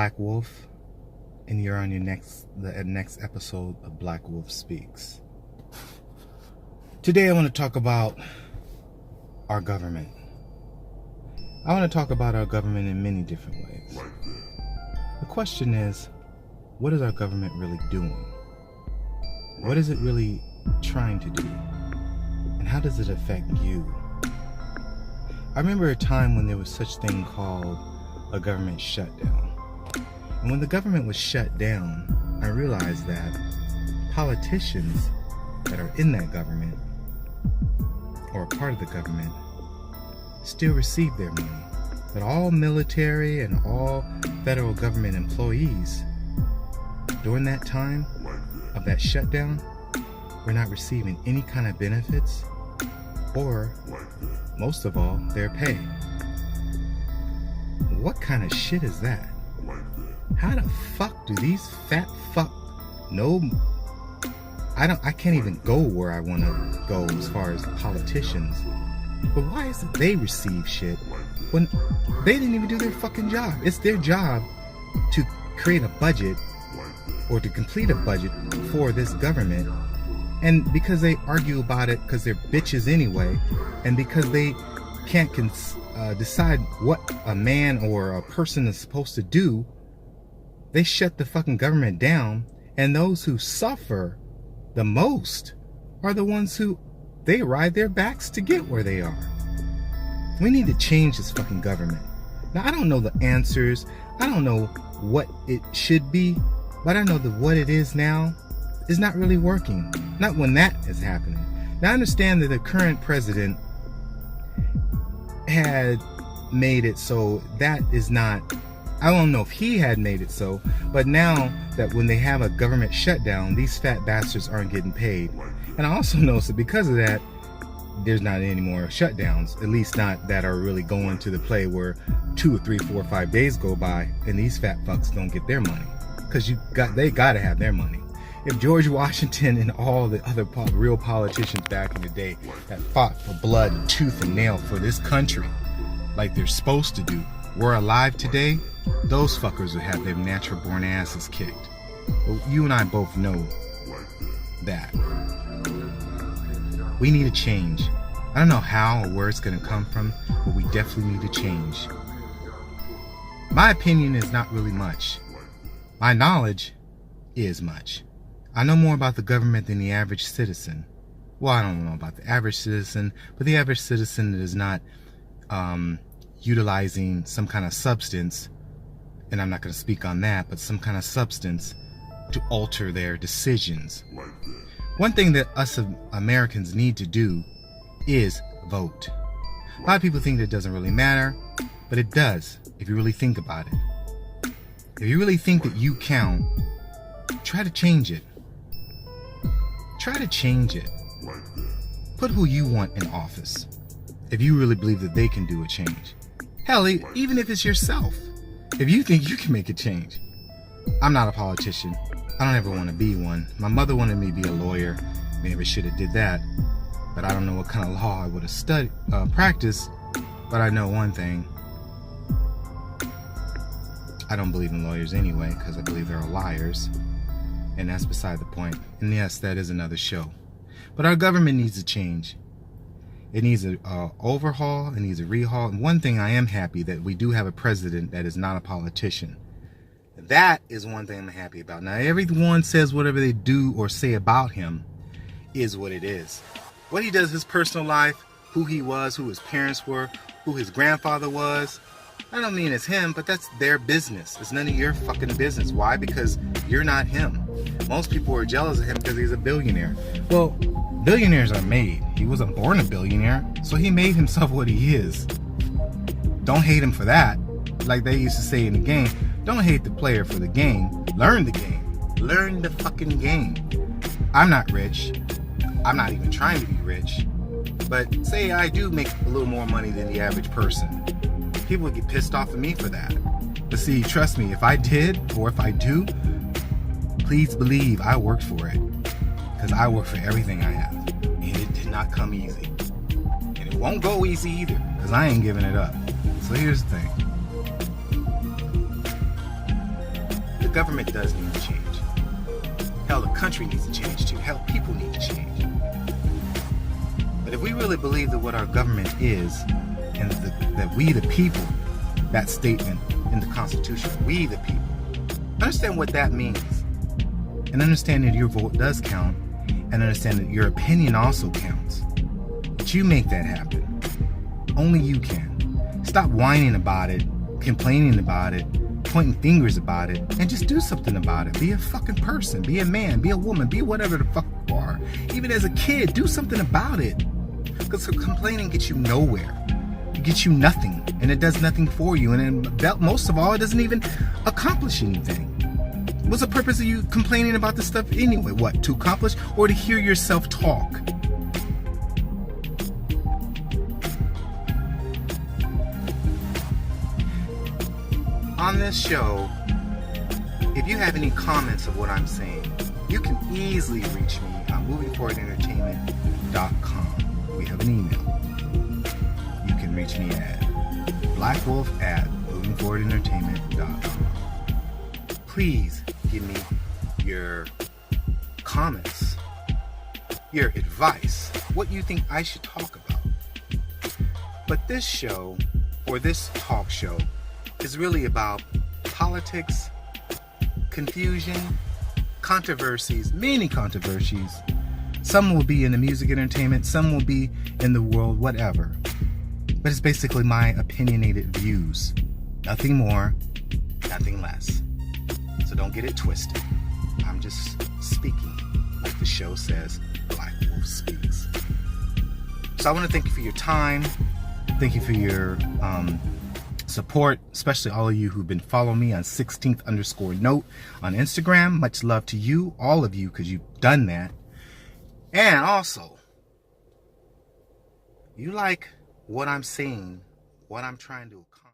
Black Wolf, and you're on the next episode of Black Wolf Speaks. Today I want to talk about our government. I want to talk about our government in many different ways. The question is, what is our government really doing? What is it really trying to do? And how does it affect you? I remember a time when there was such thing called a government shutdown. And when the government was shut down, I realized that politicians that are in that government or a part of the government still receive their money. But all military and all federal government employees during that time of that shutdown were not receiving any kind of benefits or, most of all, their pay. What kind of shit is that? How the fuck do these fat fuck know? I can't even go where I want to go as far as politicians. But why is it they receive shit when they didn't even do their fucking job? It's their job to create a budget or to complete a budget for this government. And because they argue about it because they're bitches anyway, and because they can't decide what a man or a person is supposed to do, they shut the fucking government down. And those who suffer the most are the ones who they ride their backs to get where they are. We need to change this fucking government. Now, I don't know the answers. I don't know what it should be, but I know that what it is now is not really working. Not when that is happening. Now, I understand that the current president had made it so that is not, I don't know if he had made it so, but now that when they have a government shutdown, these fat bastards aren't getting paid. And I also noticed that because of that, there's not any more shutdowns, at least not that are really going to the play where 2 or 3, 4, or 5 days go by and these fat fucks don't get their money. Because they gotta have their money. If George Washington and all the other real politicians back in the day that fought for blood and tooth and nail for this country like they're supposed to do were alive today, those fuckers would have their natural born asses kicked. But you and I both know that. We need a change. I don't know how or where it's going to come from, but we definitely need a change. My opinion is not really much. My knowledge is much. I know more about the government than the average citizen. Well, I don't know about the average citizen, but the average citizen that is not utilizing some kind of substance, and I'm not going to speak on that, but some kind of substance to alter their decisions. One thing that us Americans need to do is vote. A lot of people think that it doesn't really matter, but it does if you really think about it. If you really think that you count, try to change it. Try to change it. Put who you want in office if you really believe that they can do a change. Hell, even if it's yourself. If you think you can make a change. I'm not a politician. I don't ever want to be one. My mother wanted me to be a lawyer. Maybe I should have did that. But I don't know what kind of law I would have practiced. But I know one thing. I don't believe in lawyers anyway, because I believe they're liars. And that's beside the point. And yes, that is another show. But our government needs to change. It needs an overhaul. It needs a rehaul. And one thing I am happy that we do have a president that is not a politician. That is one thing I'm happy about. Now, everyone says whatever they do or say about him is what it is. What he does in his personal life, who he was, who his parents were, who his grandfather was, I don't mean it's him, but that's their business. It's none of your fucking business. Why? Because you're not him. Most people are jealous of him because he's a billionaire. Well, billionaires are made. He wasn't born a billionaire, so he made himself what he is. Don't hate him for that. Like they used to say in the game, don't hate the player for the game. Learn the game. Learn the fucking game. I'm not rich. I'm not even trying to be rich. But say I do make a little more money than the average person. People would get pissed off at me for that. But see, trust me, if I did, or if I do, please believe I worked for it. Because I work for everything I have. And it did not come easy. And it won't go easy either, because I ain't giving it up. So here's the thing. government does need to change. Hell, the country needs to change too. Hell, people need to change. But if we really believe that what our government is, and that we the people, that statement in the Constitution, we the people, understand what that means. And understand that your vote does count, and understand that your opinion also counts. But you make that happen. Only you can. Stop whining about it, complaining about it, pointing fingers about it, and just do something about it. Be a fucking person. Be a man. Be a woman. Be whatever the fuck you are. Even as a kid, do something about it. Because complaining gets you nowhere. It gets you nothing. And it does nothing for you. And then, most of all, it doesn't even accomplish anything. What's the purpose of you complaining about this stuff anyway? What? To accomplish or to hear yourself talk? On this show, if you have any comments of what I'm saying, you can easily reach me on movingforwardentertainment.com. We have an email. You can reach me at blackwolf@movingforwardentertainment.com. Please give me your comments, your advice, what you think I should talk about. But this show, or this talk show, is really about politics, confusion, controversies, many controversies. Some will be in the music entertainment, some will be in the world, whatever. But it's basically my opinionated views. Nothing more, nothing less. So don't get it twisted. I'm just speaking like the show says, Black Wolf Speaks. So I want to thank you for your time. Thank you for your support, especially all of you who've been following me on 16th_note on Instagram. Much love to you, all of you, because you've done that. And also, you like what I'm saying, what I'm trying to accomplish.